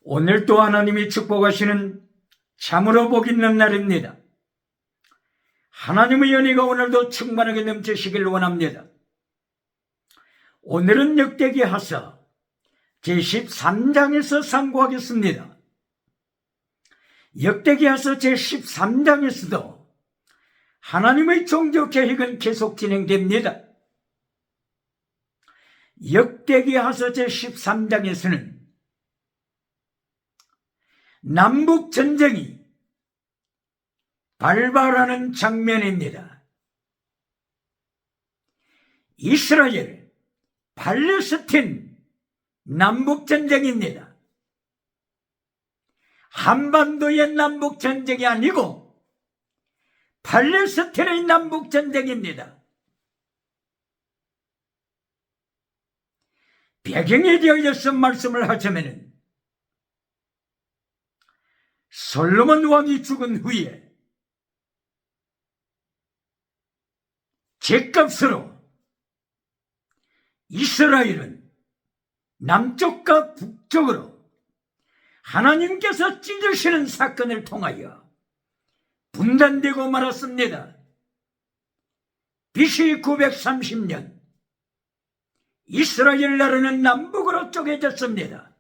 오늘도 하나님이 축복하시는 참으로 복 있는 날입니다. 하나님의 은혜가 오늘도 충만하게 넘치시길 원합니다. 오늘은 역대기하서 제13장에서 상고하겠습니다. 역대기하서 제13장에서도 하나님의 종교 계획은 계속 진행됩니다. 역대기하서 제13장에서는 남북전쟁이 발발하는 장면입니다. 이스라엘, 팔레스틴 남북전쟁입니다. 한반도의 남북전쟁이 아니고 팔레스틴의 남북전쟁입니다. 배경에 대하여서 말씀을 하자면 솔로몬 왕이 죽은 후에 죗값으로 이스라엘은 남쪽과 북쪽으로 하나님께서 찢으시는 사건을 통하여 분단되고 말았습니다. BC 930년 이스라엘 나라는 남북으로 쪼개졌습니다.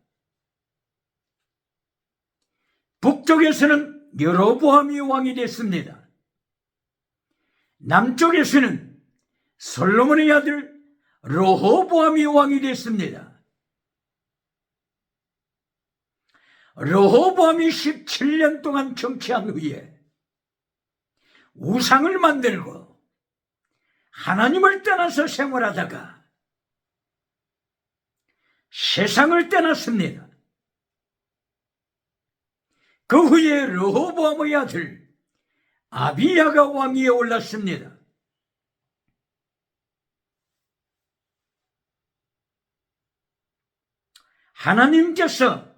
북쪽에서는 여로보암이 왕이 됐습니다. 남쪽에서는 솔로몬의 아들 르호보암이 왕이 됐습니다. 르호보암이 17년 동안 정치한 후에 우상을 만들고 하나님을 떠나서 생활하다가 세상을 떠났습니다. 그 후에 르호보암의 아들 아비야가 왕위에 올랐습니다. 하나님께서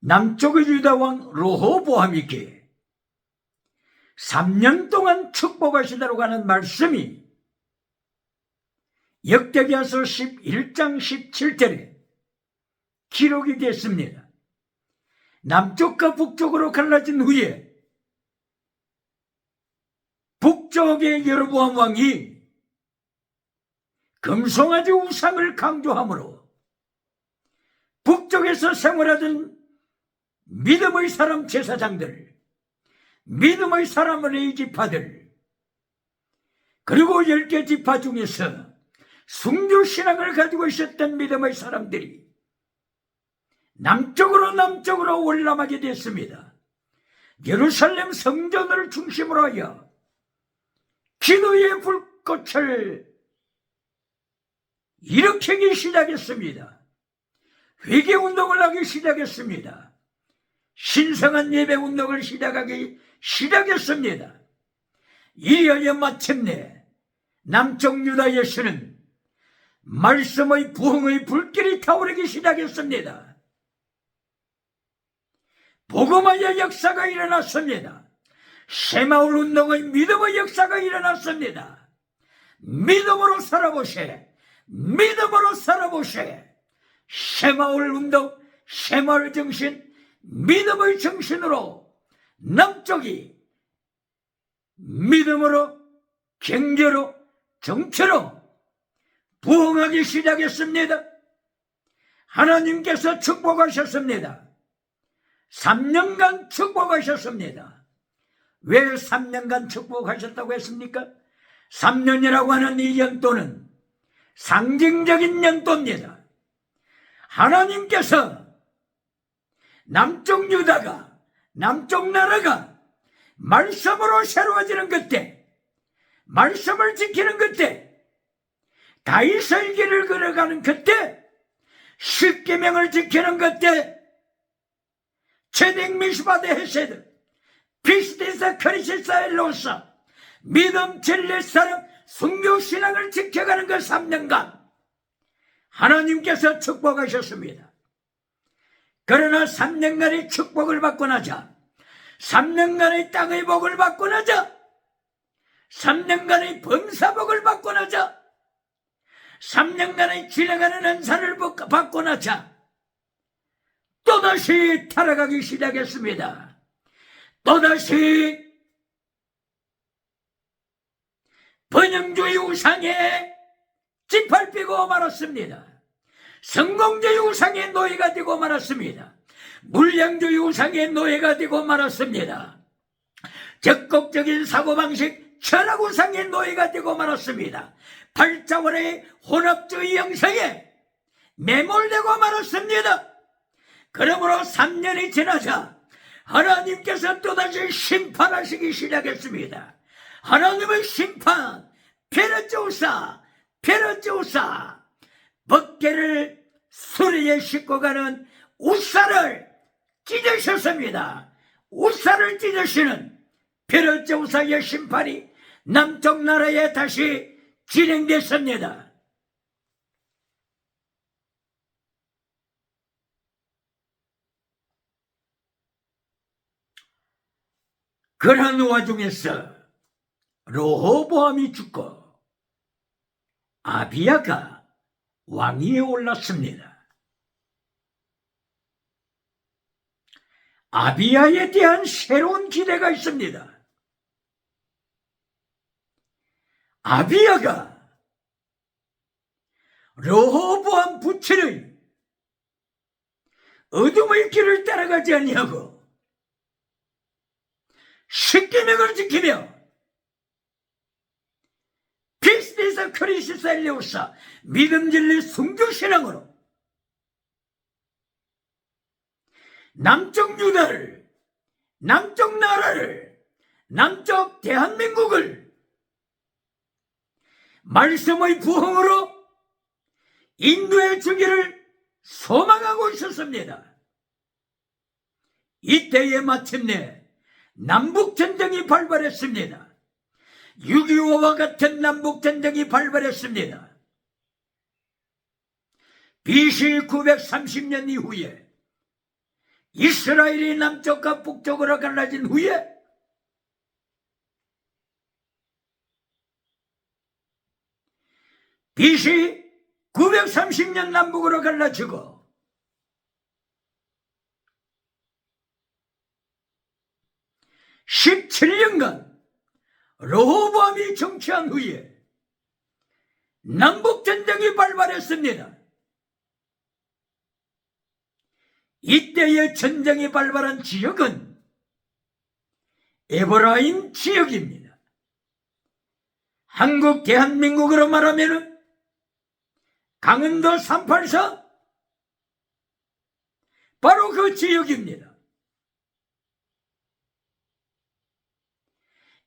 남쪽의 유다 왕 르호보암에게 3년 동안 축복하시도록 하는 말씀이 역대기하서 11장 17절에 기록이 됐습니다. 남쪽과 북쪽으로 갈라진 후에 북쪽의 여로보암 왕이 금송아지 우상을 강조하므로 북쪽에서 생활하던 믿음의 사람 제사장들, 믿음의 사람의 지파들, 그리고 10개 지파 중에서 순교신앙을 가지고 있었던 믿음의 사람들이 남쪽으로 올라가게 됐습니다. 예루살렘 성전을 중심으로 하여 기도의 불꽃을 일으키기 시작했습니다. 회개운동을 하기 시작했습니다. 신성한 예배운동을 시작하기 시작했습니다. 이리하여 마침내 남쪽 유다에서는 말씀의 부흥의 불길이 타오르기 시작했습니다. 복음의 역사가 일어났습니다. 새마을 운동의 믿음의 역사가 일어났습니다. 믿음으로 살아보세. 믿음으로 살아보세. 새마을 운동, 새마을 정신, 믿음의 정신으로 남쪽이 믿음으로, 경제로, 정치로 부흥하기 시작했습니다. 하나님께서 축복하셨습니다. 3년간 축복하셨습니다. 왜 3년간 축복하셨다고 했습니까? 3년이라고 하는 이 연도는 상징적인 연도입니다. 하나님께서 남쪽 유다가, 남쪽 나라가 말씀으로 새로워지는 그때, 말씀을 지키는 그때, 다윗의 길을 걸어가는 그때, 십계명을 지키는 그때, 체덱 미스바데 헤세드 피스티사 크리시사 엘로사 믿음 진리 사랑 순교신앙을 지켜가는 그 3년간 하나님께서 축복하셨습니다. 그러나 3년간의 축복을 받고 나자, 3년간의 땅의 복을 받고 나자, 3년간의 범사복을 받고 나자, 3년간의 지나가는 은사를 받고 나자 또다시 타락하기 시작했습니다. 또다시 번영주의 우상에 짓밟히고 말았습니다. 성공주의 우상의 노예가 되고 말았습니다. 물량주의 우상의 노예가 되고 말았습니다. 적극적인 사고방식 철학 우상의 노예가 되고 말았습니다. 팔자원의 혼합주의 영성에 매몰되고 말았습니다. 그러므로 3년이 지나자 하나님께서 또다시 심판하시기 시작했습니다. 하나님의 심판, 페르조사, 벗개를 수리에 싣고 가는 우사를 찢으셨습니다. 우사를 찢으시는 페르조사의 심판이 남쪽 나라에 다시 진행됐습니다. 그러한 와중에서 르호보암이 죽고 아비야가 왕위에 올랐습니다. 아비야에 대한 새로운 기대가 있습니다. 아비야가 르호보암 부친의 어둠의 길을 따라가지 아니하고 십계명을 지키며 피스티스 크리시스 엘레우사 믿음 진리 순교 신앙으로 남쪽 유다를, 남쪽 나라를, 남쪽 대한민국을 말씀의 부흥으로 인도에 주기를 소망하고 있었습니다. 이때에 마침내 남북전쟁이 발발했습니다. 6.25와 같은 남북전쟁이 발발했습니다. BC 930년 이후에 이스라엘이 남쪽과 북쪽으로 갈라진 후에 BC 930년 남북으로 갈라지고 17년간 르호보암이 정치한 후에 남북전쟁이 발발했습니다. 이때의 전쟁이 발발한 지역은 에브라임 지역입니다. 한국 대한민국으로 말하면 강원도 384 바로 그 지역입니다.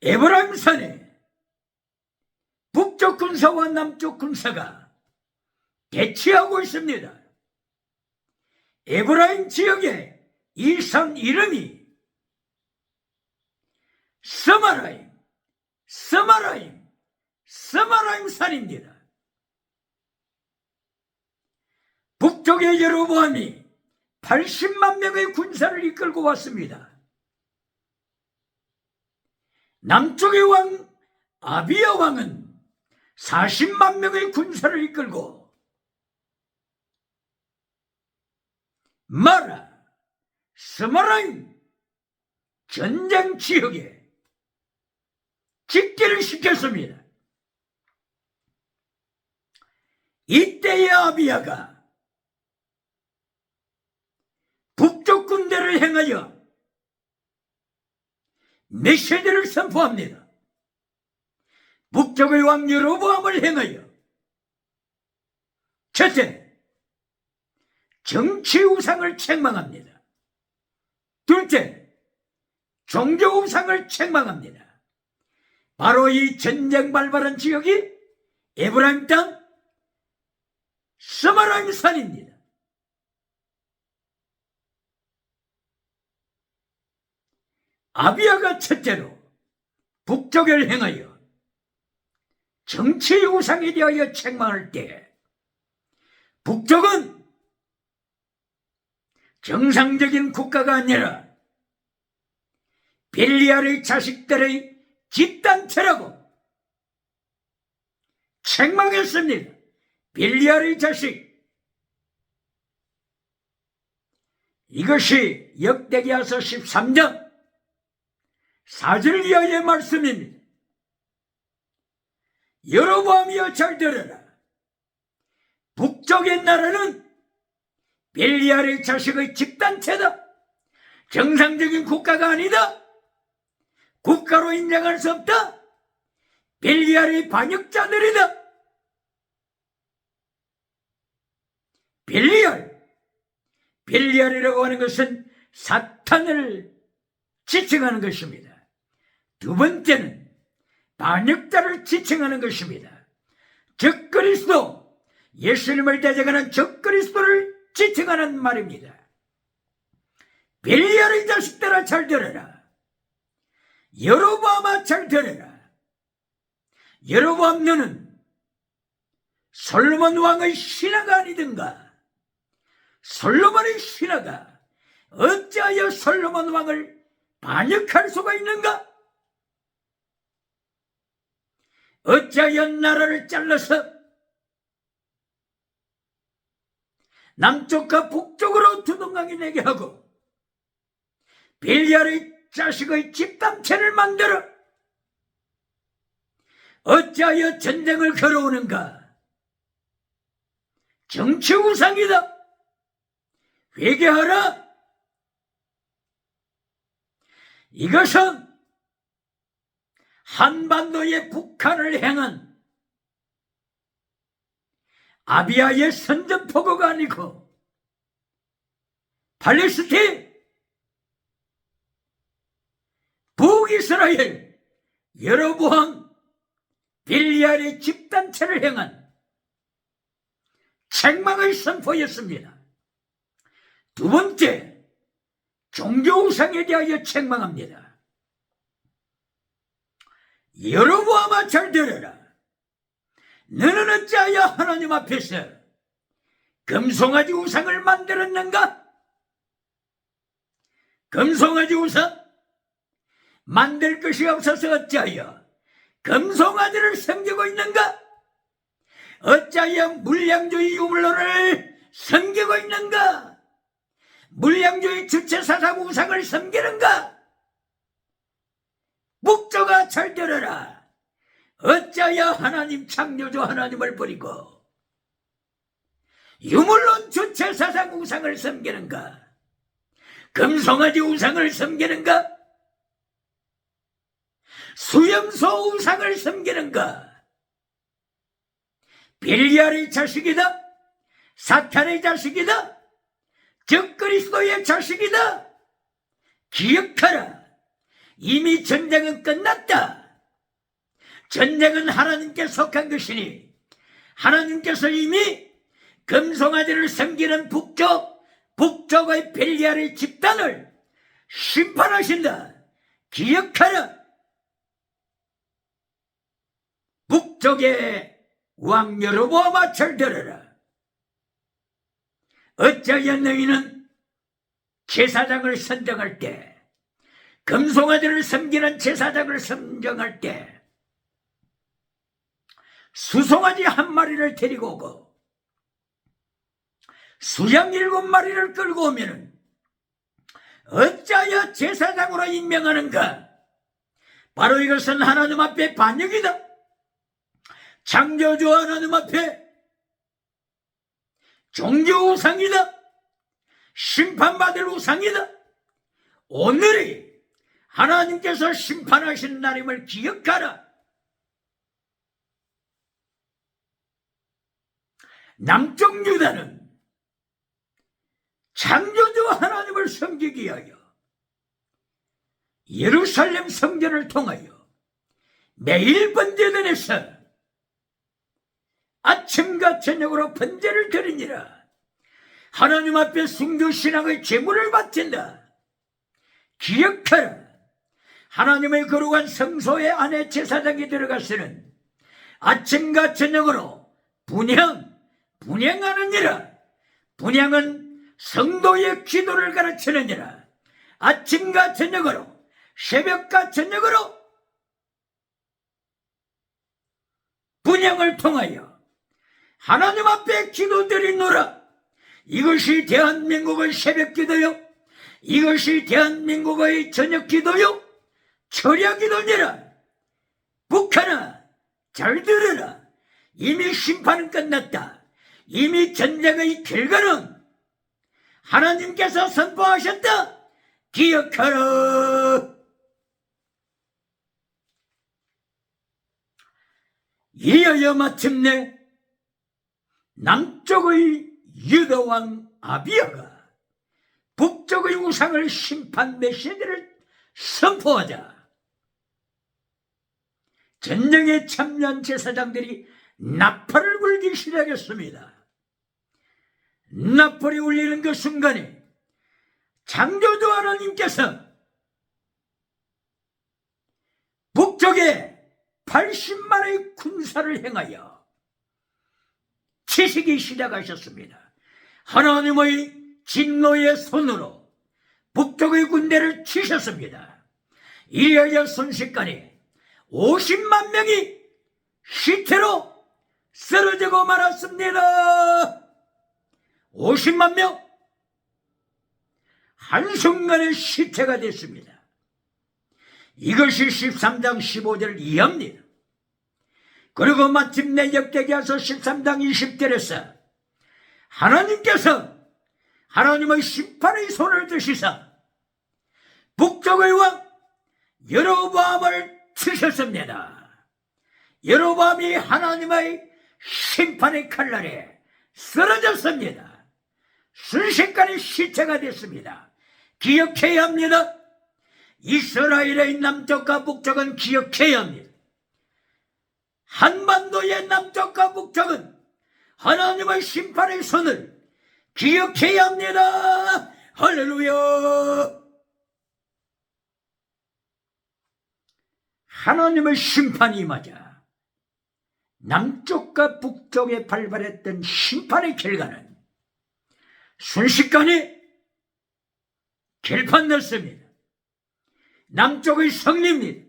에브라임산에 북쪽 군사와 남쪽 군사가 대치하고 있습니다. 에브라임 지역의 이 산 이름이 스마라임 산입니다. 북쪽의 여로보암이 80만 명의 군사를 이끌고 왔습니다. 남쪽의 왕 아비야 왕은 40만 명의 군사를 이끌고 스마라임 전쟁 지역에 집결을 시켰습니다. 이때의 아비야가 북쪽 군대를 향하여 메시지를 선포합니다. 북쪽의 왕 여로보암을 향하여 첫째, 정치 우상을 책망합니다. 둘째, 종교 우상을 책망합니다. 바로 이 전쟁 발발한 지역이 에브라임 땅 스마라임 산입니다. 아비야가 첫째로 북쪽을 향하여 정치 우상에 대하여 책망할 때 북쪽은 정상적인 국가가 아니라 벨리알의 자식들의 집단체라고 책망했습니다. 벨리알의 자식 이것이 역대기야서 13장 4절 이하의 말씀입니다. 여로보암이여 잘 들으라. 북쪽의 나라는 벨리알의 자식의 집단체다. 정상적인 국가가 아니다. 국가로 인정할 수 없다. 벨리알의 반역자들이다. 벨리알이라고 하는 것은 사탄을 지칭하는 것입니다. 두 번째는 반역자를 지칭하는 것입니다. 적그리스도, 예수님을 대적하는 적그리스도를 지칭하는 말입니다. 벨리알의 자식들아 잘 들어라. 여로보암아 잘 들어라. 여로보암 너는 솔로몬 왕의 신하가 아니든가. 솔로몬의 신하가 어찌하여 솔로몬 왕을 반역할 수가 있는가? 어찌하여 나라를 잘라서 남쪽과 북쪽으로 두동강이 내게 하고 벨리알의 자식의 집단체를 만들어 어찌하여 전쟁을 걸어오는가? 정치 우상이다. 회개하라. 이것은 한반도의 북한을 향한 아비아의 선전포고가 아니고 팔레스틴, 북이스라엘, 여로보암, 벨리알의 집단체를 향한 책망의 선포였습니다. 두 번째, 종교우상에 대하여 책망합니다. 여로보암아 잘 들어라. 너는 어찌하여 하나님 앞에서 금송아지 우상을 만들었는가? 금송아지 우상? 만들 것이 없어서 어찌하여 금송아지를 섬기고 있는가? 어찌하여 물량주의 유물론을 섬기고 있는가? 물량주의 주체사상 우상을 섬기는가? 북쪽아 잘 들어라. 어찌하여 하나님 창조주 하나님을 버리고 유물론 주체사상 우상을 섬기는가? 금송아지 우상을 섬기는가? 수염소 우상을 섬기는가? 벨리알의 자식이다. 사탄의 자식이다. 적그리스도의 자식이다. 기억하라. 이미 전쟁은 끝났다. 전쟁은 하나님께 속한 것이니 하나님께서 이미 금송아지를 섬기는 북쪽의 벨리알의 집단을 심판하신다. 기억하라. 북쪽의 왕 여로보암아 잘 들어라. 어찌하여 너희는 제사장을 선정할 때, 금송아지를 섬기는 제사장을 선정할 때 수송아지 한 마리를 데리고 오고 수양 7마리를 끌고 오면은 어찌하여 제사장으로 임명하는가? 바로 이것은 하나님 앞에 반역이다. 창조주 하나님 앞에 종교 우상이다. 심판받을 우상이다. 오늘이 하나님께서 심판하신 날임을 기억하라. 남쪽 유다는 창조주 하나님을 섬기기 위하여 예루살렘 성전을 통하여 매일 번제단에서 아침과 저녁으로 번제를 드리니라. 하나님 앞에 순교신앙의 제물을 바친다. 기억하라. 하나님의 거룩한 성소의 안에 제사장이 들어가서는 아침과 저녁으로 분향하느니라. 분향은 성도의 기도를 가르치느니라. 아침과 저녁으로, 새벽과 저녁으로 분향을 통하여 하나님 앞에 기도드리노라. 이것이 대한민국의 새벽기도요, 이것이 대한민국의 저녁 기도요 철야 기도니라. 북한아 잘 들으라. 이미 심판은 끝났다. 이미 전쟁의 결과는 하나님께서 선포하셨다. 기억하라. 이어여 마침내 남쪽의 유다왕 아비야가 북쪽의 우상을 심판 메시지를 선포하자 전쟁에 참여한 제사장들이 나팔을 불기 시작했습니다. 나팔이 울리는 그 순간에 창조주 하나님께서 북쪽에 80만의 군사를 행하여 치시기 시작하셨습니다. 하나님의 진노의 손으로 북쪽의 군대를 치셨습니다. 이래야 순식간에 50만 명이 시체로 쓰러지고 말았습니다. 50만 명 한순간에 시체가 됐습니다. 이것이 13장 15절을 이해합니다. 그리고 마침내 역대기하서 13장 20절에서 하나님께서 하나님의 심판의 손을 드시사 북쪽의 왕 여로보암을 치셨습니다. 여로보암이 하나님의 심판의 칼날에 쓰러졌습니다. 순식간에 시체가 됐습니다. 기억해야 합니다. 이스라엘의 남쪽과 북쪽은 기억해야 합니다. 한반도의 남쪽과 북쪽은 하나님의 심판의 손을 기억해야 합니다. 할렐루야. 하나님의 심판이 임하자 남쪽과 북쪽에 발발했던 심판의 결과는 순식간에 결판났습니다. 남쪽의 승리입니다.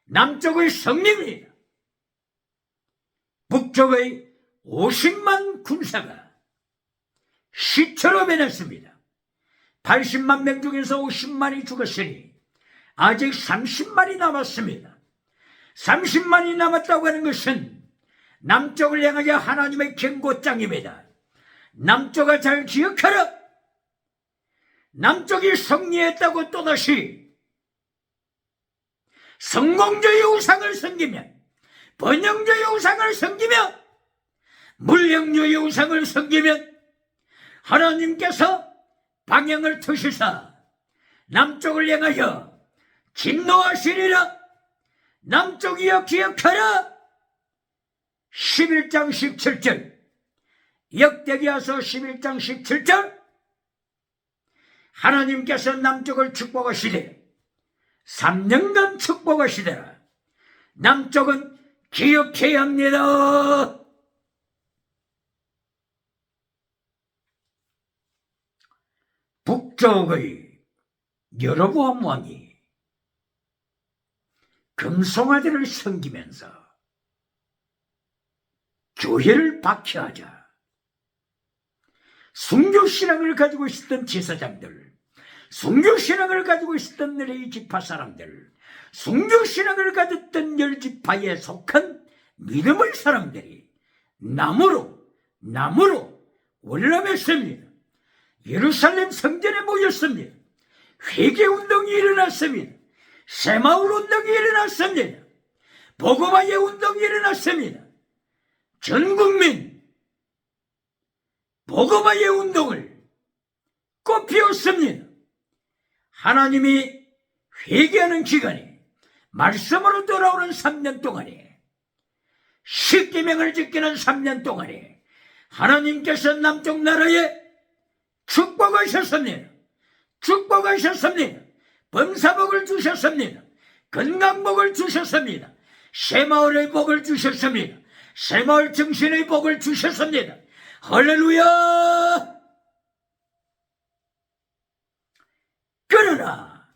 남쪽의 승리입니다. 북쪽의 50만 군사가 시체로 변했습니다. 80만 명 중에서 50만이 죽었으니 아직 30만이 남았습니다. 30만이 남았다고 하는 것은 남쪽을 향하여 하나님의 경고장입니다. 남쪽아 잘 기억하라. 남쪽이 승리했다고 또다시 성공주의 우상을 섬기면, 번영주의 우상을 섬기면, 물량주의 우상을 섬기면 하나님께서 방향을 트시사 남쪽을 향하여 진노하시리라. 남쪽이여 기억하라. 11장 17절 역대기하서 11장 17절 하나님께서 남쪽을 축복하시되 3년간 축복하시더라. 남쪽은 기억해야 합니다. 북쪽의 여로보암 왕이 금송아지를 섬기면서 교회를 박해하자 순교신앙을 가지고 있었던 제사장들, 순교신앙을 가지고 있었던 레위 지파 사람들, 순교신앙을 가졌던 열지파에 속한 믿음의 사람들이 나무로 월남했습니다. 예루살렘 성전에 모였습니다. 회개운동이 일어났습니다. 새마을 운동이 일어났습니다. 복음화의 운동이 일어났습니다. 전국민 복음화의 운동을 꽃피웠습니다. 하나님이 회개하는 기간에 말씀으로 돌아오는 3년 동안에 십계명을 지키는 3년 동안에 하나님께서 남쪽 나라에 축복하셨습니다. 축복하셨습니다. 범사복을 주셨습니다. 건강복을 주셨습니다. 새마을의 복을 주셨습니다. 새마을 정신의 복을 주셨습니다. 할렐루야. 그러나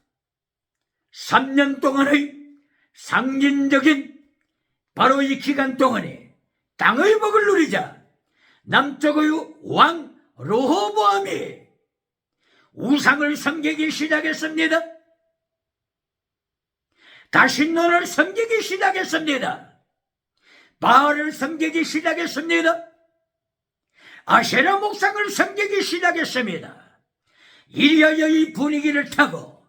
3년 동안의 상징적인 바로 이 기간 동안에 땅의 복을 누리자 남쪽의 왕 르호보암이 우상을 섬기기 시작했습니다. 다신론을 섬기기 시작했습니다. 바알을 섬기기 시작했습니다. 아세라 목상을 섬기기 시작했습니다. 이리하여 이 분위기를 타고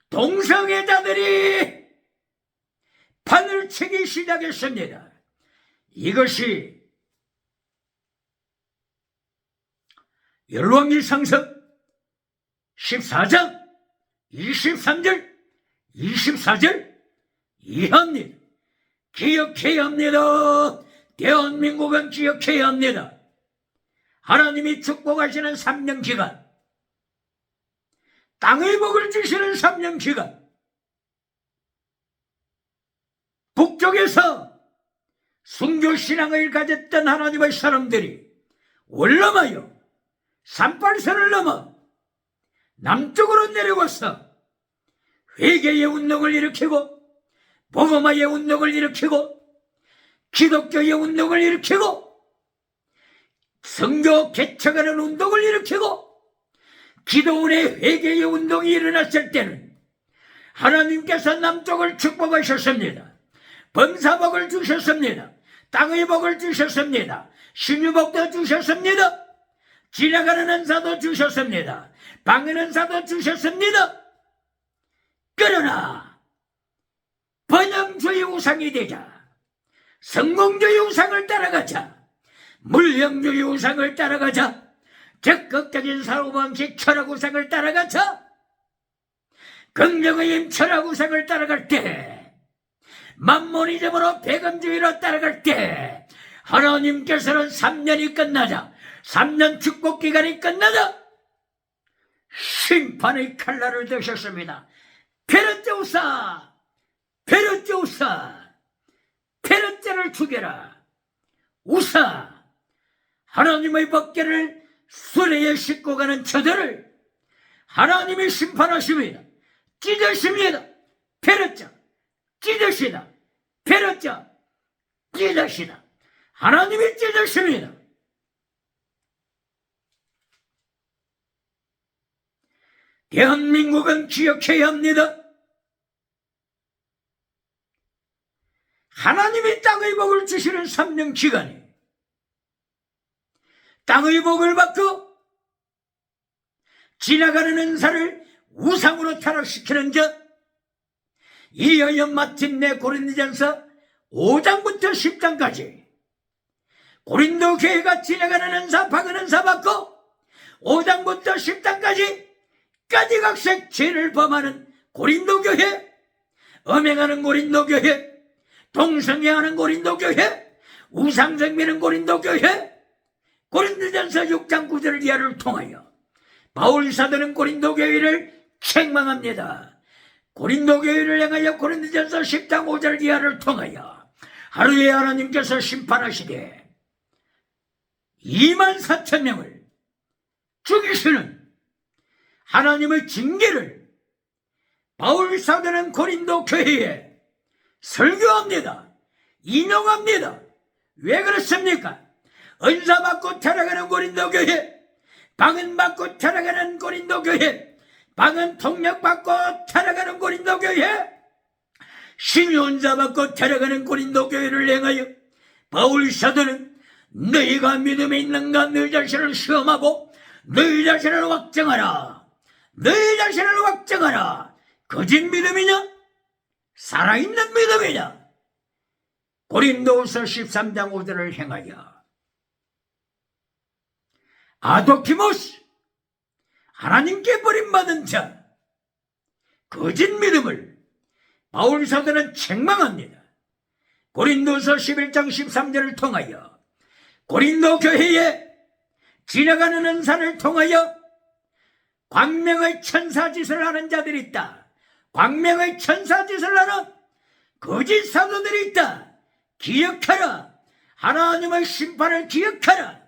동성애자들이 판을 치기 시작했습니다. 이것이 열왕기상서 14장 23절 24절 이합니다. 기억해야 합니다. 대한민국은 기억해야 합니다. 하나님이 축복하시는 3년 기간, 땅의 복을 주시는 3년 기간, 북쪽에서 순교신앙을 가졌던 하나님의 사람들이 월남하여 산발선을 넘어 남쪽으로 내려와서 회개의 운동을 일으키고 복음화의 운동을 일으키고 기독교의 운동을 일으키고 성교 개척하는 운동을 일으키고 기도원의 회개의 운동이 일어났을 때는 하나님께서 남쪽을 축복하셨습니다. 범사복을 주셨습니다. 땅의 복을 주셨습니다. 신유복도 주셨습니다. 지나가는 은사도 주셨습니다. 방은 은사도 주셨습니다. 그러나 번영주의 우상이 되자, 성공주의 우상을 따라가자, 물량주의 우상을 따라가자, 적극적인 사고방식 철학 우상을 따라가자, 긍정의 힘 철학 우상을 따라갈 때, 만모니즘으로 배금주의로 따라갈 때 하나님께서는 3년이 끝나자, 3년 축복기간이 끝나자 심판의 칼날을 드셨습니다. 페르제우사, 페르제우사, 페르제를 죽여라. 우사, 하나님의 법궤를 수레에 싣고 가는 저들을 하나님이 심판하십니다. 찢으십니다. 페르제, 찢으시다. 페르제, 찢으시다. 하나님이 찢으십니다. 대한민국은 기억해야 합니다. 하나님이 땅의 복을 주시는 3년 기간에 땅의 복을 받고 지나가는 은사를 우상으로 타락시키는 자, 이어여 마침내 고린도전서 5장부터 10장까지 고린도 교회가 지나가는 은사, 박은 은사 받고 5장부터 10장까지 가지각색 죄를 범하는 고린도 교회, 음행하는 고린도 교회, 동성애하는 고린도 교회, 우상숭배는 고린도 교회, 고린도전서 6장 9절 이하를 통하여 바울 사도는 고린도 교회를 책망합니다. 고린도 교회를 향하여 고린도전서 10장 5절 이하를 통하여 하루에 하나님께서 심판하시되 24,000명을 죽이시는 하나님의 징계를 바울 사도는 고린도 교회에 설교합니다. 인용합니다. 왜 그렇습니까? 은사 받고 타락하는 고린도 교회, 방언 받고 타락하는 고린도 교회, 방언 통역 받고 타락하는 고린도 교회, 신유은사 받고 타락하는 고린도 교회를 향하여 바울 사도는 너희가 믿음에 있는가 너희 자신을 시험하고 너희 자신을 확정하라. 너희 자신을 확정하라. 거짓 믿음이냐? 살아있는 믿음이냐? 고린도후서 13장 5절을 행하여 아도키모스, 하나님께 버림받은 자, 거짓 믿음을 바울 사도는 책망합니다. 고린도서 11장 13절을 통하여 고린도 교회에 지나가는 은사를 통하여 광명의 천사짓을 하는 자들이 있다. 광명의 천사짓을 하는 거짓 사도들이 있다. 기억하라. 하나님의 심판을 기억하라.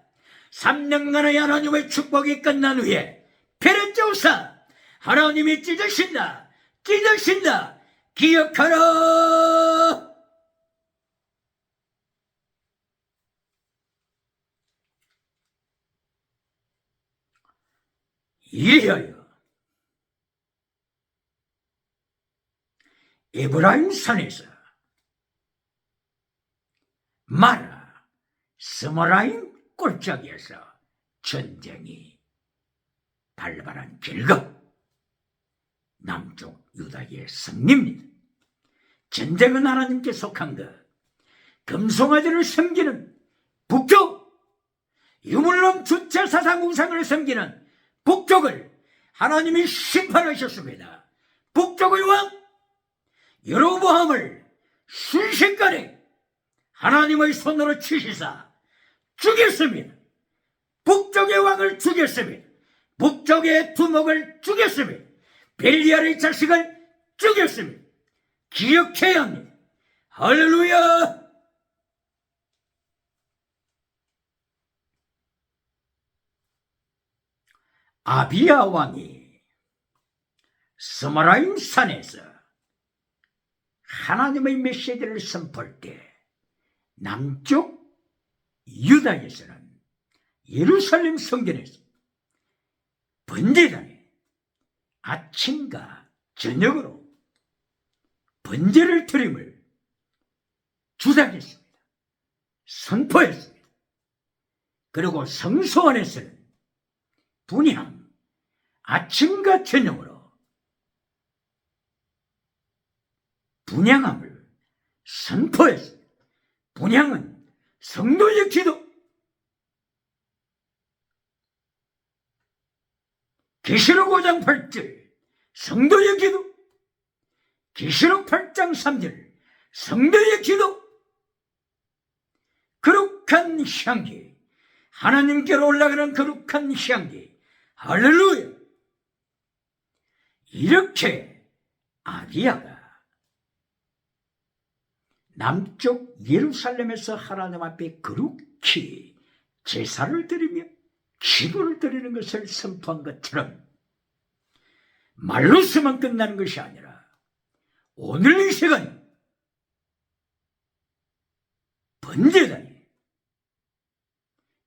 3년간의 하나님의 축복이 끝난 후에 페르제우사, 하나님이 찢으신다. 찢으신다. 기억하라. 이리하여 에브라임 산에서 마라 스모라임 골짜기에서 전쟁이 발발한 결과 남쪽 유다의 승리입니다. 전쟁은 하나님께 속한 것. 금송아지를 섬기는 북쪽, 유물론 주체 사상 우상을 섬기는 북쪽을 하나님이 심판하셨습니다. 북쪽의 왕 여로보암을 순식간에 하나님의 손으로 치시사 죽였습니다. 북쪽의 왕을 죽였습니다. 북쪽의 두목을 죽였습니다. 벨리알의 자식을 죽였습니다. 기억해야 합니다. 할렐루야! 아비야 왕이 스마라임 산에서 하나님의 메시지를 선포할 때 남쪽 유다에서는 예루살렘 성전에서 번제단에 아침과 저녁으로 번제를 드림을 주장했습니다. 선포했습니다. 그리고 성소 안에서는 분향, 아침과 저녁으로 분향함을 선포했습니다. 분향은 성도의 기도. 계시록 5장 8절 성도의 기도. 계시록 8장 3절 성도의 기도. 거룩한 향기, 하나님께로 올라가는 거룩한 향기. 할렐루야! 이렇게 아비야가 남쪽 예루살렘에서 하나님 앞에 거룩히 제사를 드리며 기도를 드리는 것을 선포한 것처럼 말로서만 끝나는 것이 아니라 오늘 이 시간 번제단에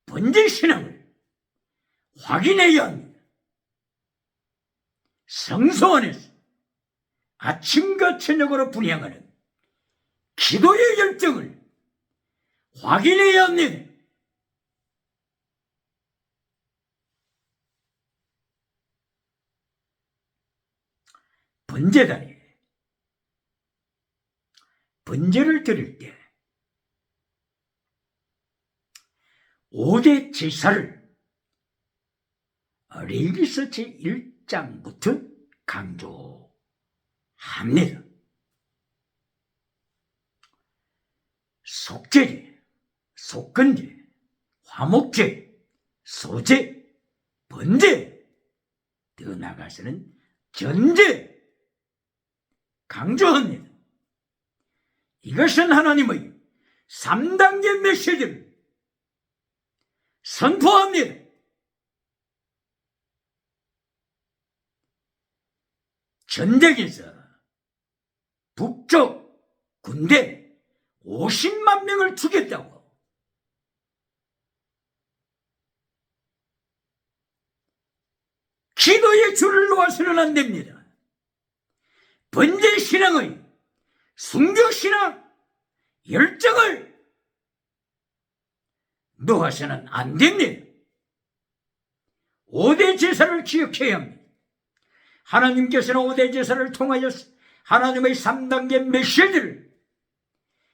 번제신앙을 확인해야 합니다. 성소 안에서 아침과 저녁으로 분향하는 기도의 열정을 확인해야 합니다. 번제단에 번제를 드릴 때 5대 제사를 레위기서 제1장부터 강조합니다. 속죄제, 속건제, 화목제, 소제, 번제, 더 나아가서는 전제 강조합니다. 이것은 하나님의 3단계 메시지를 선포합니다. 전쟁에서 북쪽 군대 50만 명을 죽였다고. 기도의 줄을 놓아서는 안 됩니다. 번제신앙의 순교신앙 열정을 놓아서는 안 됩니다. 5대 제사를 기억해야 합니다. 하나님께서는 5대 제사를 통하여 하나님의 3단계 메시지를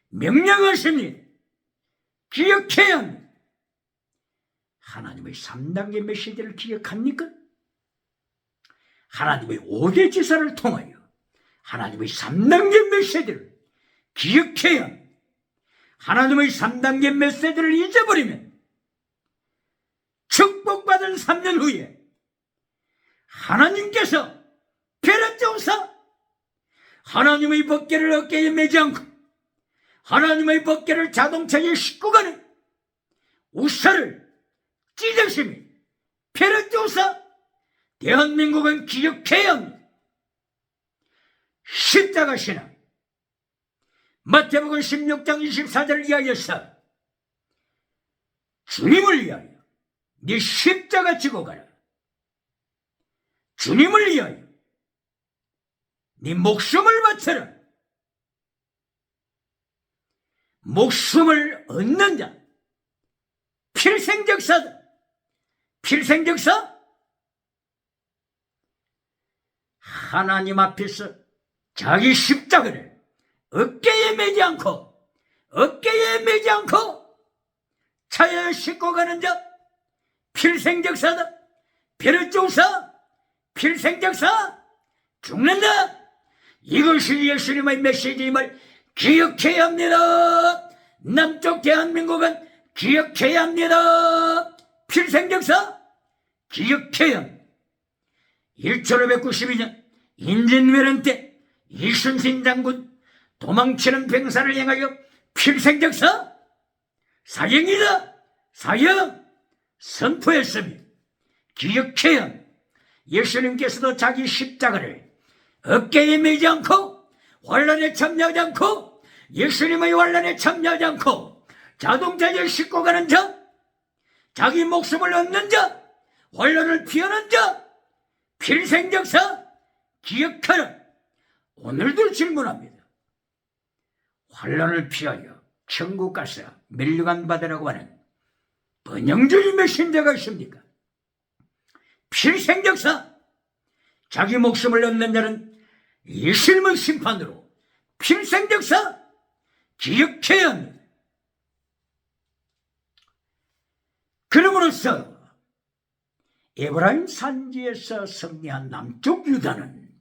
명령하십니다. 기억해야 합니다. 하나님의 3단계 메시지를 기억합니까? 하나님의 5대 제사를 통하여 하나님의 3단계 메시지를 기억해야 합니다. 하나님의 3단계 메시지를 잊어버리면 축복받은 3년 후에 하나님께서 베레떼오사 하나님의 법궤를 어깨에 매지 않고 하나님의 법궤를 자동차에 싣고 가는 우사를 찢으시며 베레떼오사 대한민국은 기억해야 합니다. 십자가 신앙 마태복음 16장 24절을 이야기해서 주님을 위하여 네 십자가 지고 가라. 주님을 위하여 네 목숨을 바쳐라. 목숨을 얻는 자, 필생적사다. 필생적사? 하나님 앞에서 자기 십자가를 어깨에 매지 않고 차에 싣고 가는 자, 필생적사다. 베르조사, 필생적사, 죽는다. 이것이 예수님의 메시지임을 기억해야 합니다. 남쪽 대한민국은 기억해야 합니다. 필생적사 기억해야 합니다. 1592년 인진왜란 때 이순신 장군 도망치는 병사를 향하여 필생적사 사형이다. 사형 선포했습니다. 기억해야 합니다. 예수님께서도 자기 십자가를 어깨에 매지 않고 환란에 참여하지 않고 예수님의 환란에 참여하지 않고 자동차에 싣고 가는 자, 자기 목숨을 얻는 자, 환란을 피하는 자, 필생적사 기억하라. 오늘도 질문합니다. 환란을 피하여 천국 가서 멸류관 받으라고 하는 번영주의 메신저가 있습니까? 필생적사, 자기 목숨을 얻는 자는 예수님의 심판으로 필생적사 기억해야 합니다. 그러므로서 에브라임 산지에서 승리한 남쪽 유다는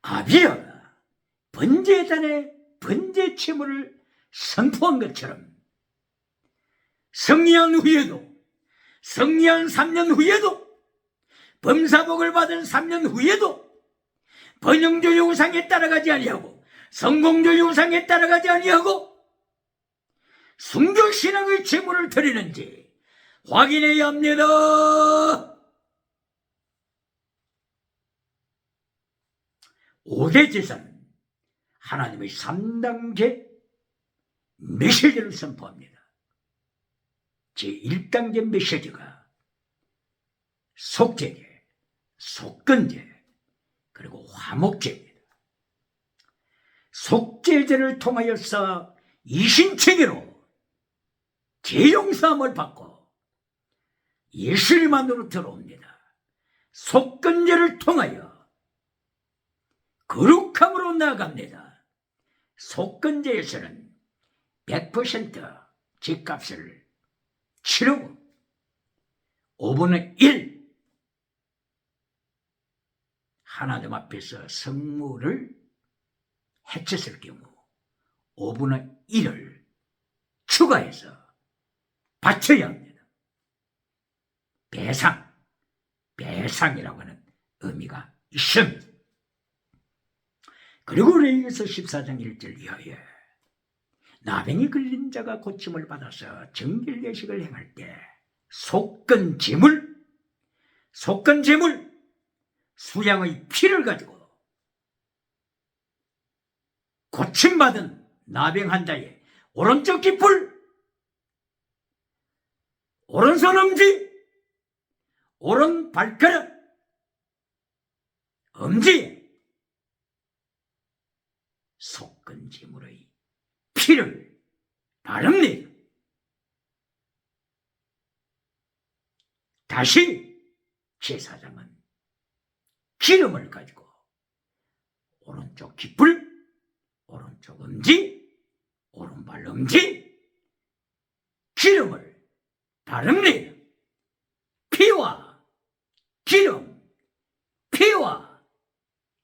아비야가 번제단의 번제 제물을 선포한 것처럼 승리한 후에도, 승리한 3년 후에도, 범사복을 받은 3년 후에도 번영주의 우상에 따라가지 아니하고 성공주의 우상에 따라가지 아니하고 순교신앙의 제물을 드리는지 확인해야 합니다. 오대 제사는 하나님의 3단계 메시지를 선포합니다. 제1단계 메시지가 속죄제, 속건제, 그리고 화목제입니다. 속죄제를 통하여서 이신체계로 죄용사함을 받고 예수님 안으로 들어옵니다. 속건제를 통하여 거룩함으로 나아갑니다. 속건제에서는 100% 집값을 치르고 5분의 1 하나님 앞에서 성물을 해쳤을 경우 5분의 1을 추가해서 바쳐야 합니다. 배상이라고 하는 의미가 있습니다. 그리고 레위기서 14장 1절 이하에 나병이 걸린 자가 고침을 받아서 정결 예식을 행할 때 속건 제물 수양의 피를 가지고 고침받은 나병 환자의 오른쪽 깃불, 오른손 엄지, 오른 발가락, 엄지에 속건 제물의 피를 바릅니다. 다시 제사장은 기름을 가지고 오른쪽 깃불, 오른쪽 엄지, 오른발 엄지 기름을 바릅니다. 피와 기름, 피와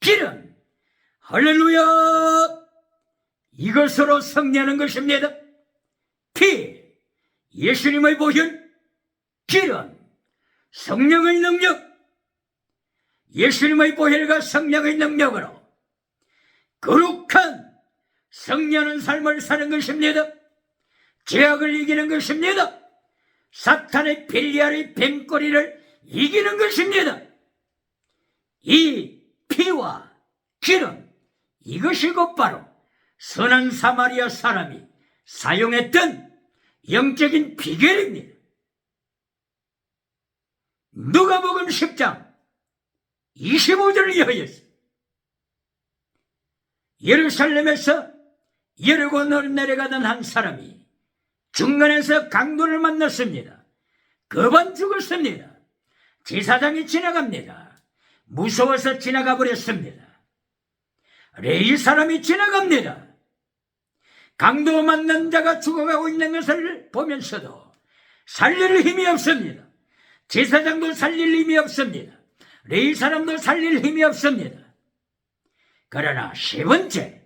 기름, 할렐루야! 이것으로 승리하는 것입니다. 피, 예수님의 보혈, 기름, 성령의 능력, 예수님의 보혈과 성령의 능력으로 거룩한 승리하는 삶을 사는 것입니다. 죄악을 이기는 것입니다. 사탄의 벨리알의 뱀꼬리를 이기는 것입니다. 이 피와 기름, 이것이 곧바로 선한 사마리아 사람이 사용했던 영적인 비결입니다. 누가복음 10장 25절을 이하였습니다. 예루살렘에서 여리고로 내려가던 한 사람이 중간에서 강도를 만났습니다. 급한 죽었습니다. 제사장이 지나갑니다. 무서워서 지나가 버렸습니다. 레위 사람이 지나갑니다. 강도 만난 자가 죽어가고 있는 것을 보면서도 살릴 힘이 없습니다. 제사장도 살릴 힘이 없습니다. 레위 사람도 살릴 힘이 없습니다. 그러나 세 번째,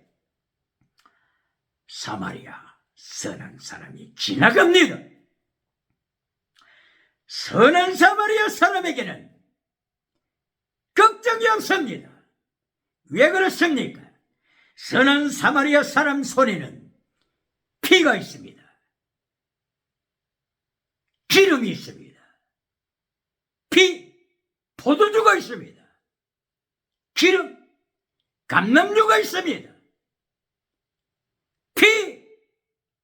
사마리아 선한 사람이 지나갑니다. 선한 사마리아 사람에게는 걱정이 없습니다. 왜 그렇습니까? 선한 사마리아 사람 손에는 피가 있습니다. 기름이 있습니다. 포도주가 있습니다. 기름, 감람유가 있습니다.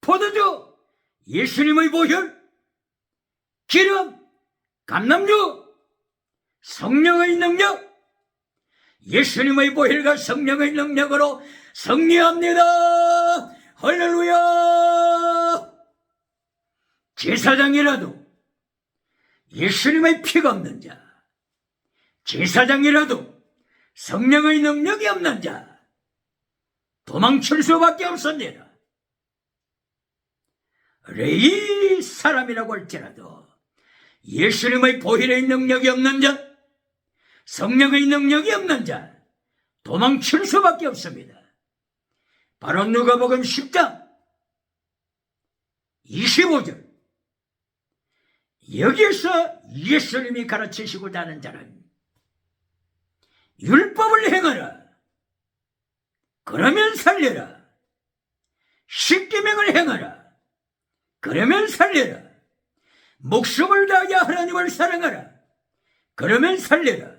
포도주, 예수님의 보혈, 기름, 감람유, 성령의 능력, 예수님의 보혈과 성령의 능력으로 승리합니다. 할렐루야. 제사장이라도 예수님의 피가 없는 자, 제사장이라도 성령의 능력이 없는 자, 도망칠 수밖에 없습니다. 레위 사람이라고 할지라도 예수님의 보혈의 능력이 없는 자, 성령의 능력이 없는 자, 도망칠 수밖에 없습니다. 바로 누가복음 10장 25절, 여기에서 예수님이 가르치시고자 하는 자는 율법을 행하라, 그러면 살려라. 십계명을 행하라, 그러면 살려라. 목숨을 다하여 하나님을 사랑하라, 그러면 살려라.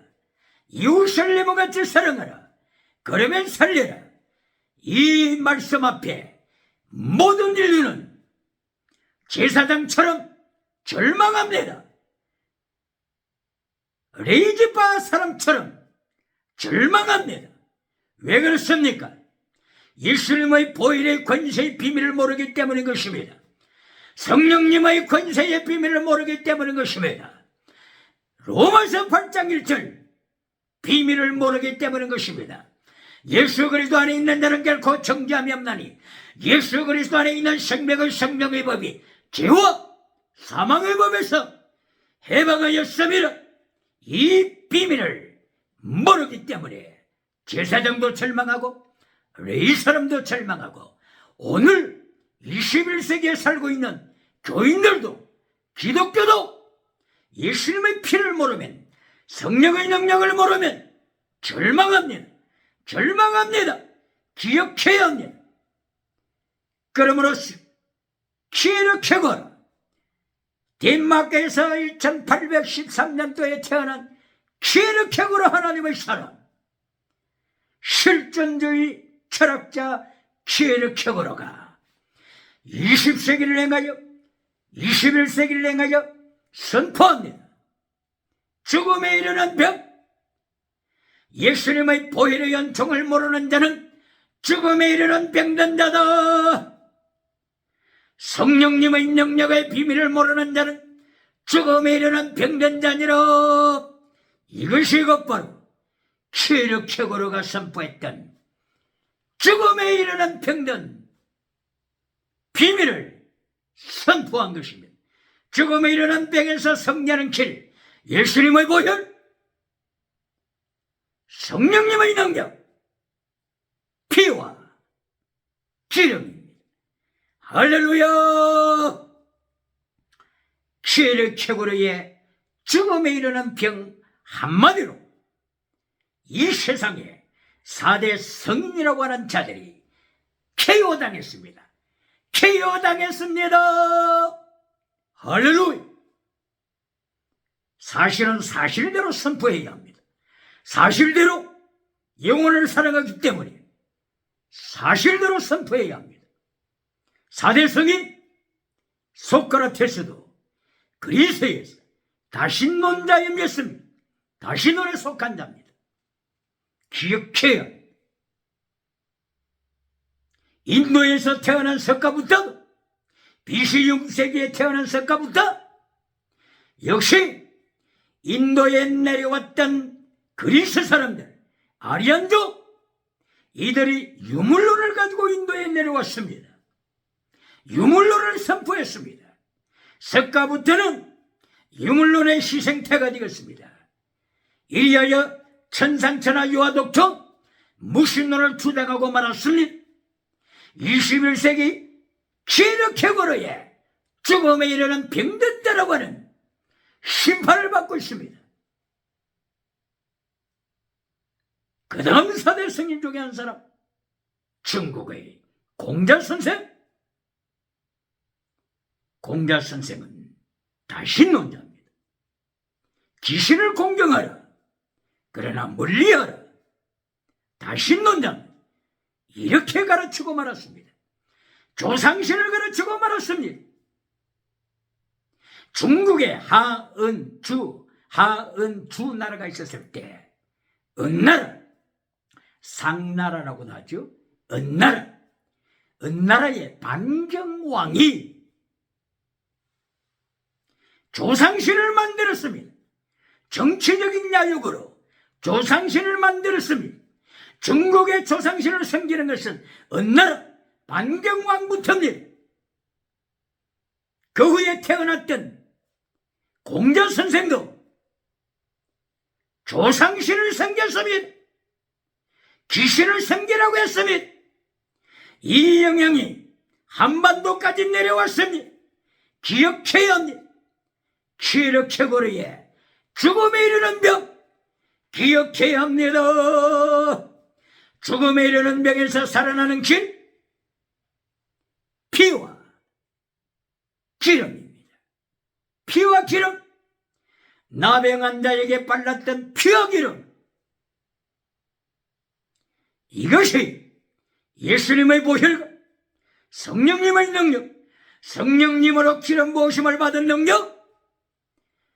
이웃을 내모같이 사랑하라, 그러면 살려라. 이 말씀 앞에 모든 인류는 제사장처럼 절망합니다. 레위지파 사람처럼 절망합니다. 왜 그렇습니까? 예수님의 보혈의 권세의 비밀을 모르기 때문인 것입니다. 성령님의 권세의 비밀을 모르기 때문인 것입니다. 로마서 8장 1절, 비밀을 모르기 때문인 것입니다. 예수 그리스도 안에 있는 자는 결코 정죄함이 없나니 예수 그리스도 안에 있는 생명의 성령의 법이 죄와 사망의 법에서 해방하였습니다. 이 비밀을 모르기 때문에 제사장도 절망하고 레위 사람도 절망하고 오늘 21세기에 살고 있는 교인들도, 기독교도 예수님의 피를 모르면, 성령의 능력을 모르면 절망합니다. 절망합니다. 기억해야 합니다. 그러므로 키르케고르, 덴마크에서 1813년도에 태어난 키르케고르 하나님의 사람, 실존주의 철학자 키르케고르가 20세기를 행하여 21세기를 행하여 선포합니다. 죽음에 이르는 병, 예수님의 보혈의 연총을 모르는 자는 죽음에 이르는 병든 자다. 성령님의 능력의 비밀을 모르는 자는 죽음에 이르는 병든 자니라. 이것이 곧바로 키르케고르가 선포했던 죽음에 이르는 병든 비밀을 선포한 것입니다. 죽음에 이르는 병에서 승리하는 길, 예수님의 보혈, 성령님의 능력, 피와 기름입니다. 할렐루야. 키르케고르의 죽음에 이르는 병 한마디로 이 세상에 4대 성인이라고 하는 자들이 KO 당했습니다. KO 당했습니다. 할렐루야. 사실은 사실대로 선포해야 합니다. 사실대로 영혼을 사랑하기 때문에 사실대로 선포해야 합니다. 4대 성인 소크라테스도 그리스에서 다신론자였습니다. 다신론에 속한 자입니다. 기억해야 합니다. 인도에서 태어난 석가부터 BC 6세기에 태어난 석가부터 역시 인도에 내려왔던 그리스 사람들, 아리안족, 이들이 유물론을 가지고 인도에 내려왔습니다. 유물론을 선포했습니다. 석가부터는 유물론의 시생태가 되었습니다. 이리하여 천상천하 유아독토 무신론을 주장하고 말았습니다. 21세기 기력회고로에 죽음에 이르는 병든다라고 하는 심판을 받고 있습니다. 그 다음 사대 성인 중에 한 사람, 중국의 공자선생. 공자선생은 다신론자입니다. 귀신을 공경하라, 그러나 멀리하라, 다신론자입니다. 이렇게 가르치고 말았습니다. 조상신을 가르치고 말았습니다. 중국에 하은주 나라가 있었을 때 은나라, 상나라라고도 하죠. 은나라의 반경왕이 조상신을 만들었습니다. 정치적인 야욕으로 조상신을 만들었습니다. 중국의 조상신을 섬기는 것은 은나라 반경왕부터입니다. 그 후에 태어났던 공자선생도 조상신을 섬겼습니다. 귀신을 섬기라고 했습니다. 이 영향이 한반도까지 내려왔습니다. 기억해야 합니다. 기력체고리에 죽음에 이르는 병 기억해야 합니다. 죽음에 이르는 병에서 살아나는 길, 피와 기름입니다. 피와 기름, 나병한 자에게 발랐던 피와 기름, 이것이 예수님의 보혈과 성령님의 능력, 성령님으로 기름 부으심을 받은 능력,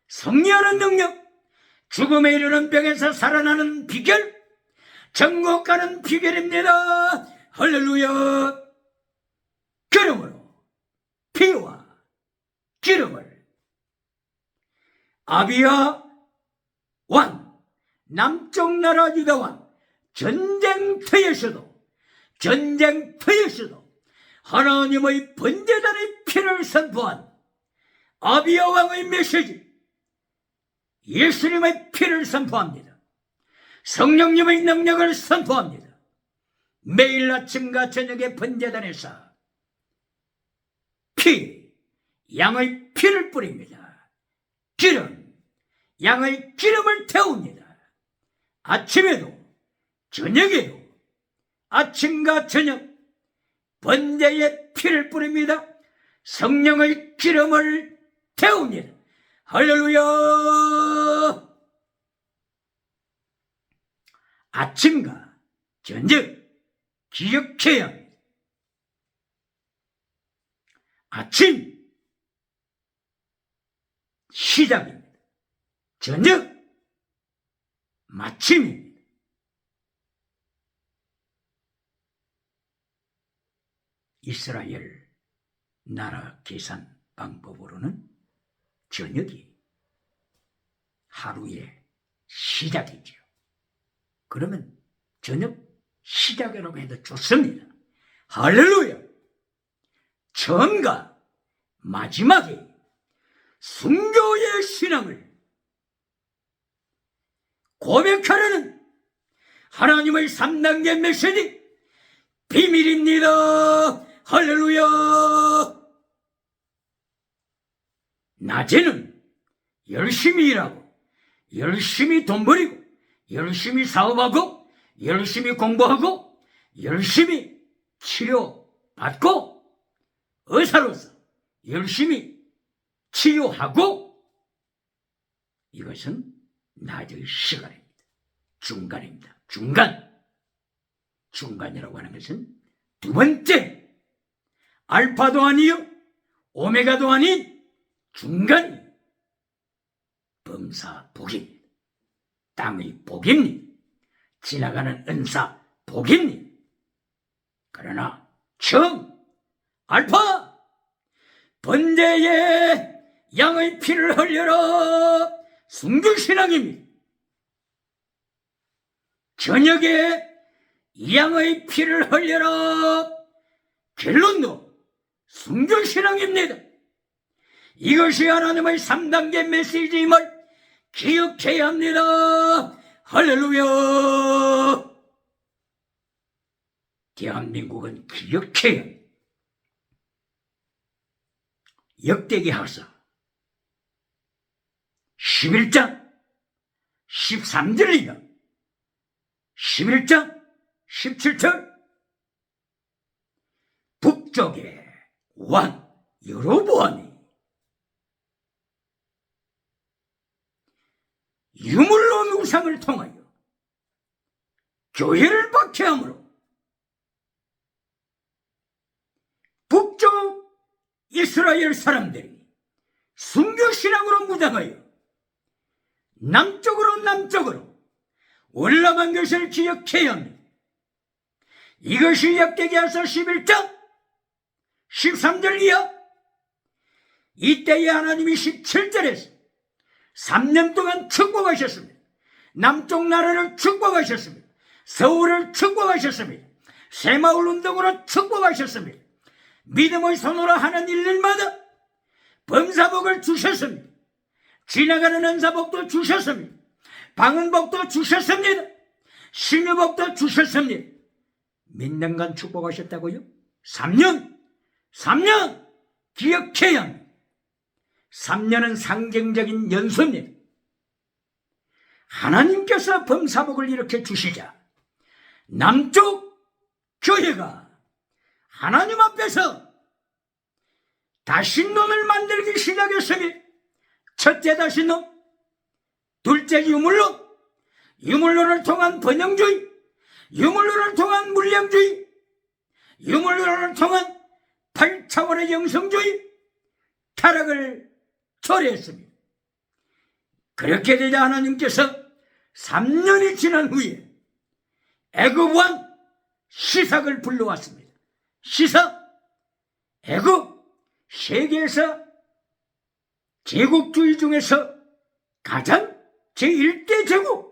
성리하는 능력, 죽음에 이르는 병에서 살아나는 비결, 천국 가는 비결입니다. 할렐루야. 그러므로 피와 기름을 아비야 왕, 남쪽 나라 유다 왕, 전쟁터에서도 하나님의 번제단의 피를 선포한 아비야 왕의 메시지, 예수님의 피를 선포합니다. 성령님의 능력을 선포합니다. 매일 아침과 저녁에 번제단에서 양의 피를 뿌립니다. 기름, 양의 기름을 태웁니다. 아침에도 저녁에도 아침과 저녁 번제의 피를 뿌립니다. 성령의 기름을 태웁니다. 할렐루야. 아침과 저녁 기억해야 합니다. 아침 시작입니다. 저녁 마침입니다. 이스라엘 나라 계산 방법으로는 저녁이 하루의 시작이죠. 그러면 저녁 시작이라고 해도 좋습니다. 할렐루야. 처음과 마지막에 순교의 신앙을 고백하려는 하나님의 3단계 메시지 비밀입니다. 할렐루야. 낮에는 열심히 일하고 열심히 돈 벌이고 열심히 사업하고 열심히 공부하고 열심히 치료받고 의사로서 열심히 치유하고, 이것은 낮의 시간입니다. 중간입니다. 중간이라고 하는 것은 두 번째, 알파도 아니요 오메가도 아닌 중간, 범사 복입니다. 땅의 복입니다. 지나가는 은사 복입니다. 그러나 정, 알파, 번제에 양의 피를 흘려라 순교신앙입니다. 저녁에 양의 피를 흘려라 결론도 순교신앙입니다. 이것이 하나님의 3단계 메시지임을 기억해야 합니다. 할렐루야. 대한민국은 기억해야 합니다. 역대기하서 11장 13절이다. 11장 17절 북쪽의 왕 여로보암이 유물론 우상을 통하여 교회를 박해하므로 북쪽 이스라엘 사람들이 순교신앙으로 무장하여 남쪽으로 올라간 것을 기억해야 합니다. 이것이 역대기하서 11장 13절 이하. 이때에 하나님이 17절에서 3년 동안 축복하셨습니다. 남쪽 나라를 축복하셨습니다. 서울을 축복하셨습니다. 새마을 운동으로 축복하셨습니다. 믿음의 손으로 하는 일들마다 범사복을 주셨습니다. 지나가는 은사복도 주셨습니다. 방언복도 주셨습니다. 신유복도 주셨습니다. 몇 년간 축복하셨다고요? 3년 기억해야 합니다. 3년은 상징적인 연수입니다. 하나님께서 범사복을 이렇게 주시자 남쪽 교회가 하나님 앞에서 다신론을 만들기 시작했습니다. 첫째 다신론, 둘째 유물론, 유물론을 통한 번영주의, 유물론을 통한 물량주의, 유물론을 통한 8차원의 영성주의, 타락을 초래했습니다. 그렇게 되자 하나님께서 3년이 지난 후에 애굽 왕 시삭을 불러왔습니다. 시삭, 애굽 세계에서 제국주의 중에서 가장 제1대 제국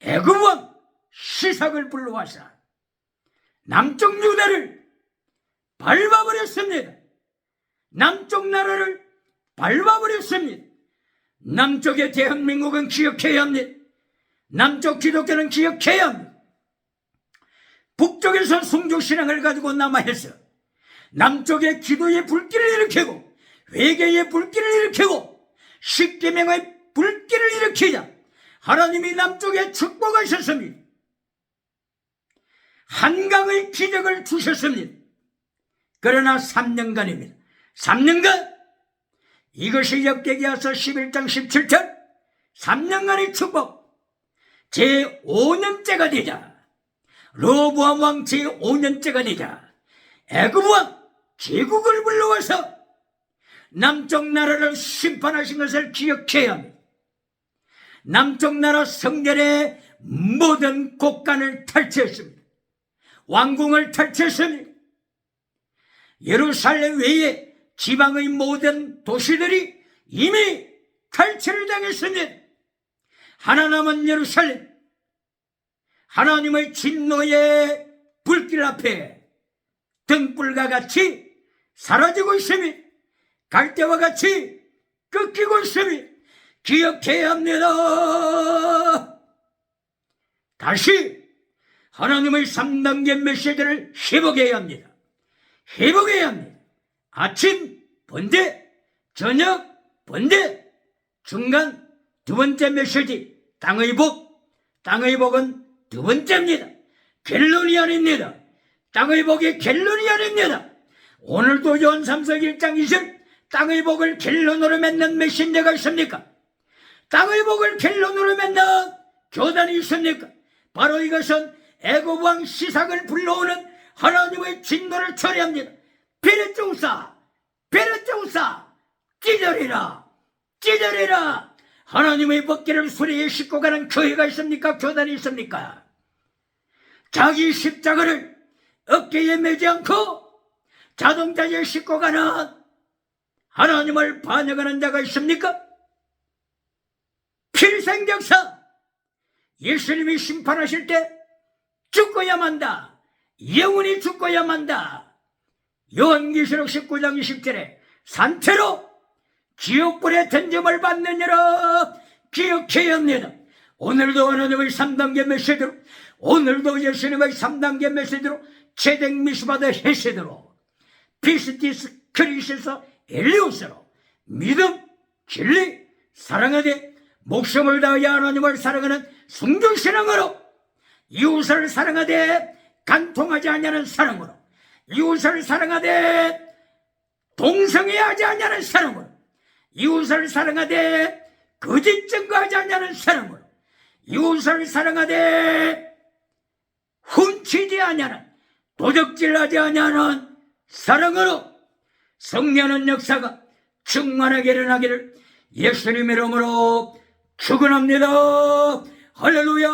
애굽 왕 시삭을 불러와서 남쪽 유다를 밟아버렸습니다. 남쪽 나라를 밟아버렸습니다. 남쪽의 대한민국은 기억해야 합니다. 남쪽 기독교는 기억해야 합니다. 북쪽에서 순교신앙을 가지고 남아해서 남쪽의 기도의 불길을 일으키고 회개의 불길을 일으키고 십계명의 불길을 일으키자 하나님이 남쪽에 축복하셨습니다. 한강의 기적을 주셨습니다. 그러나 3년간입니다. 3년간 이것이 역대기하서 11장 17절 3년간의 축복 제5년째가 되자 로보암 왕 제5년째가 되자 애굽 왕 제국을 불러와서 남쪽 나라를 심판하신 것을 기억해야 합니다. 남쪽 나라 성전의 모든 곳간을 탈취했습니다. 왕궁을 탈취했습니다. 예루살렘 외에 지방의 모든 도시들이 이미 탈취를 당했습니다. 하나 남은 예루살렘, 하나님의 진노의 불길 앞에 등불과 같이 사라지고 있습니다. 갈대와 같이 꺾이고 있습니다. 기억해야 합니다. 다시 하나님의 3단계 메시지를 회복해야 합니다. 회복해야 합니다. 아침 번제, 저녁 번제, 중간 두 번째 메시지 땅의 복. 땅의 복은 두 번째입니다. 결론이 아닙니다. 땅의 복이 결론이 아닙니다. 오늘도 요한 3서 1장 2절 땅의 복을 결론으로 맺는 메신저가 있습니까? 땅의 복을 결론으로 맺는 교단이 있습니까? 바로 이것은 애굽 왕 시삭을 불러오는 하나님의 진노를 처리합니다. 베레쩌우사 찢어리라 하나님의 법궤를 수레에 싣고 가는 교회가 있습니까? 교단이 있습니까? 자기 십자가를 어깨에 매지 않고 자동차에 싣고 가는 하나님을 반역하는 자가 있습니까? 필생적사 예수님이 심판하실 때 죽어야 만다, 영원히 죽어야 만다. 요한계시록 19장 20절에 산채로 지옥불에 던짐을 받느니라 기억해야 합니다. 오늘도 하나님의 3단계 메시지로, 오늘도 예수님의 3단계 메시지로 채택 미수받아 헤세드로 피스티스 크리스에서 엘리오스로 믿음, 진리, 사랑하되 목숨을 다하여 하나님을 사랑하는 순종신앙으로 이웃을 사랑하되 간통하지 아니하는 사랑으로 이웃을 사랑하되 동성애하지 아니하는 사랑으로 이웃을 사랑하되 거짓 증거하지 아니하는 사랑으로 이웃을 사랑하되 훔치지 아니하는 도적질하지 아니하는 사랑으로 성령의 역사가 충만하게 일어나기를 예수님의 이름으로 축원합니다. 할렐루야.